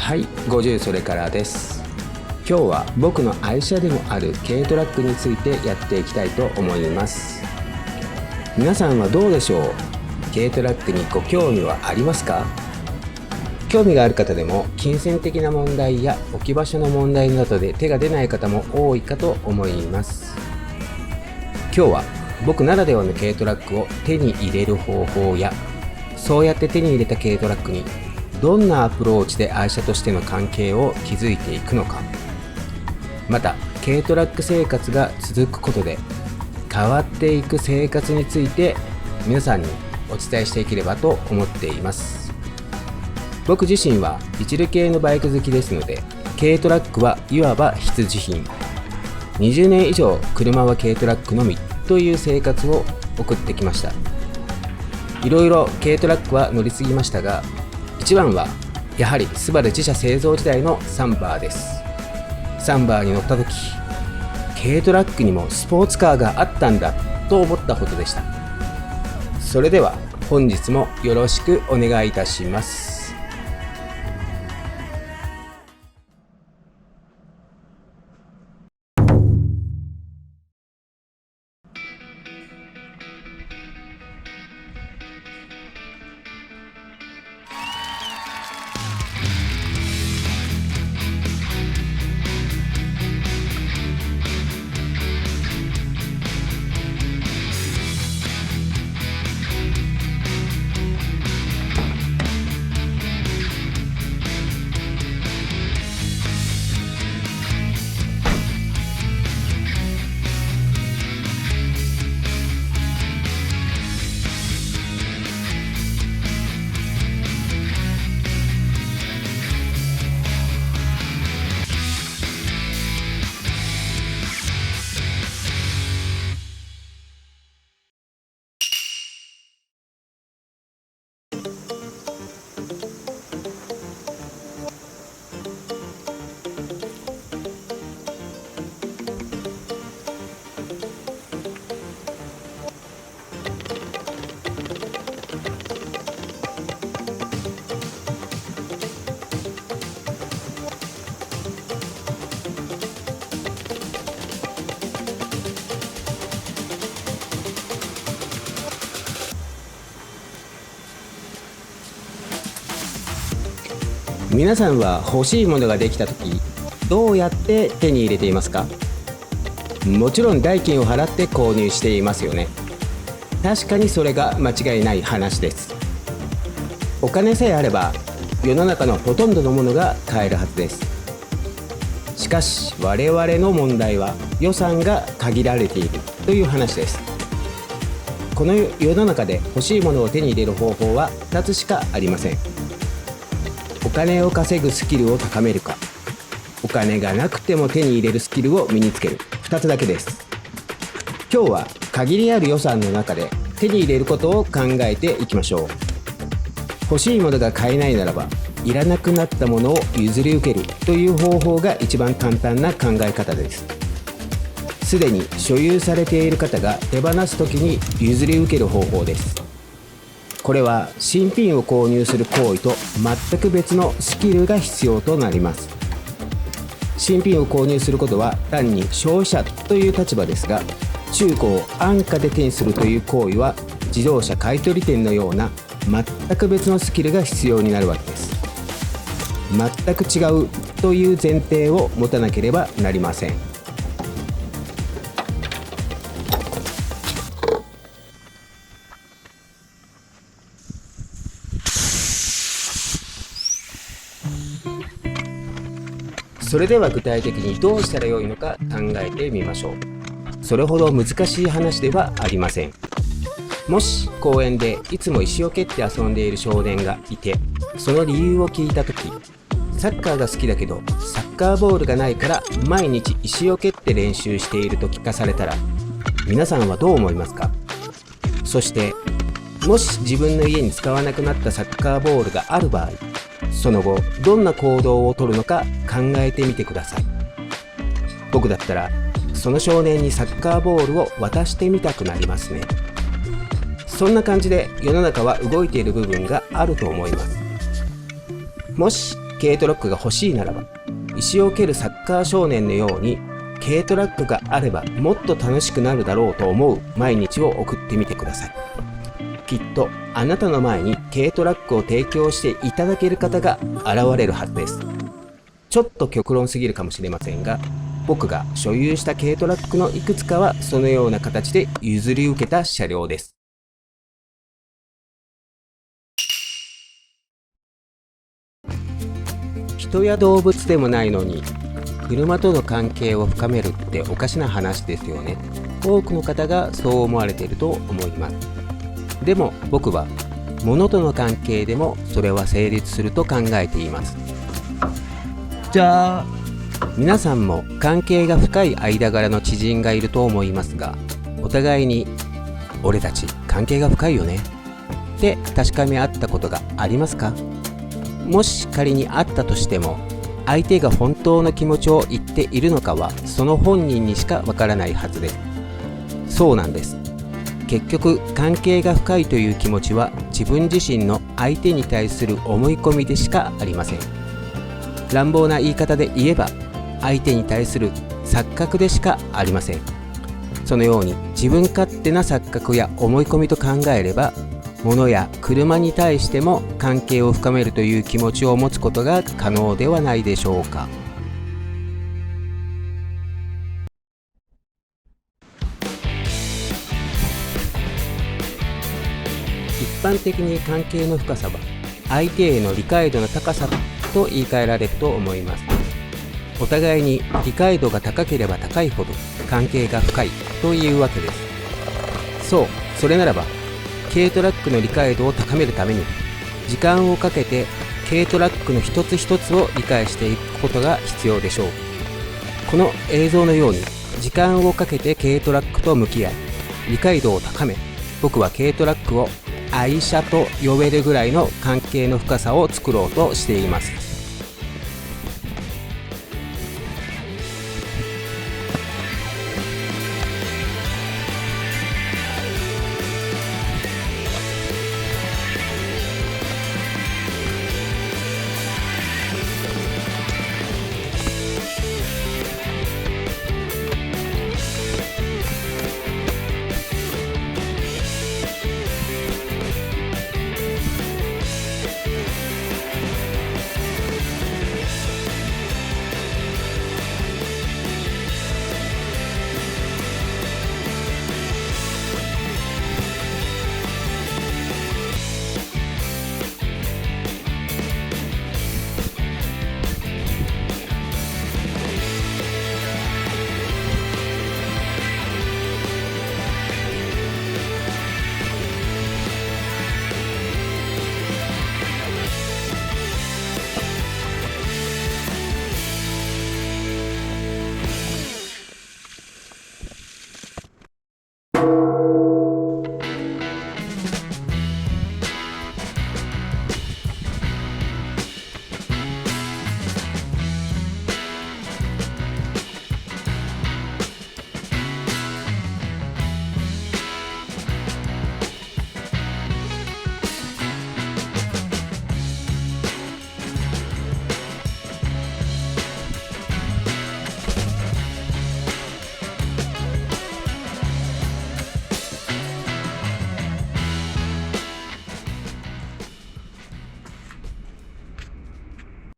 はい、50それからです。今日は僕の愛車でもある軽トラックについてやっていきたいと思います。皆さんはどうでしょう？軽トラックにご興味はありますか？興味がある方でも金銭的な問題や置き場所の問題などで手が出ない方も多いかと思います。今日は僕ならではの軽トラックを手に入れる方法や、そうやって手に入れた軽トラックにどんなアプローチで愛車としての関係を築いていくのか、また軽トラック生活が続くことで変わっていく生活について皆さんにお伝えしていければと思っています。僕自身は一流系のバイク好きですので、軽トラックはいわば必需品。20年以上車は軽トラックのみという生活を送ってきました。いろいろ軽トラックは乗り継ぎましたが、一番はやはりスバル自社製造時代のサンバーです。サンバーに乗った時、軽トラックにもスポーツカーがあったんだと思ったほどでした。それでは本日もよろしくお願いいたします。皆さんは欲しいものができた時、どうやって手に入れていますか？もちろん代金を払って購入していますよね。確かにそれが間違いない話です。お金さえあれば世の中のほとんどのものが買えるはずです。しかし我々の問題は予算が限られているという話です。この世の中で欲しいものを手に入れる方法は2つしかありません。お金を稼ぐスキルを高めるか、お金がなくても手に入れるスキルを身につける、2つだけです。今日は限りある予算の中で手に入れることを考えていきましょう。欲しいものが買えないならば、いらなくなったものを譲り受けるという方法が一番簡単な考え方です。すでに所有されている方が手放すときに譲り受ける方法です。これは新品を購入する行為と全く別のスキルが必要となります。新品を購入することは単に消費者という立場ですが、中古を安価で手にするという行為は自動車買取店のような全く別のスキルが必要になるわけです。全く違うという前提を持たなければなりません。それでは具体的にどうしたらよいのか考えてみましょう。それほど難しい話ではありません。もし公園でいつも石を蹴って遊んでいる少年がいて、その理由を聞いたとき、サッカーが好きだけどサッカーボールがないから毎日石を蹴って練習していると聞かされたら、皆さんはどう思いますか？そしてもし自分の家に使わなくなったサッカーボールがある場合、その後どんな行動をとるのか考えてみてください。僕だったらその少年にサッカーボールを渡してみたくなりますね。そんな感じで世の中は動いている部分があると思います。もし軽トラックが欲しいならば、石を蹴るサッカー少年のように軽トラックがあればもっと楽しくなるだろうと思う毎日を送ってみてください。きっとあなたの前に軽トラックを提供していただける方が現れるはずです。ちょっと極論すぎるかもしれませんが、僕が所有した軽トラックのいくつかはそのような形で譲り受けた車両です。人や動物でもないのに車との関係を深めるっておかしな話ですよね。多くの方がそう思われていると思います。でも僕は物との関係でもそれは成立すると考えています。じゃあ皆さんも関係が深い間柄の知人がいると思いますが、お互いに俺たち関係が深いよねって確かめ合ったことがありますか？もし仮にあったとしても、相手が本当の気持ちを言っているのかはその本人にしかわからないはずです。そうなんです。結局関係が深いという気持ちは自分自身の相手に対する思い込みでしかありません。乱暴な言い方で言えば相手に対する錯覚でしかありません。そのように自分勝手な錯覚や思い込みと考えれば、物や車に対しても関係を深めるという気持ちを持つことが可能ではないでしょうか。一般的に関係の深さは相手への理解度の高さと言い換えられると思います。お互いに理解度が高ければ高いほど関係が深いというわけです。そう、それならば軽トラックの理解度を高めるために時間をかけて軽トラックの一つ一つを理解していくことが必要でしょう。この映像のように時間をかけて軽トラックと向き合い理解度を高め、僕は軽トラックを愛車と呼べるぐらいの関係の深さを作ろうとしています。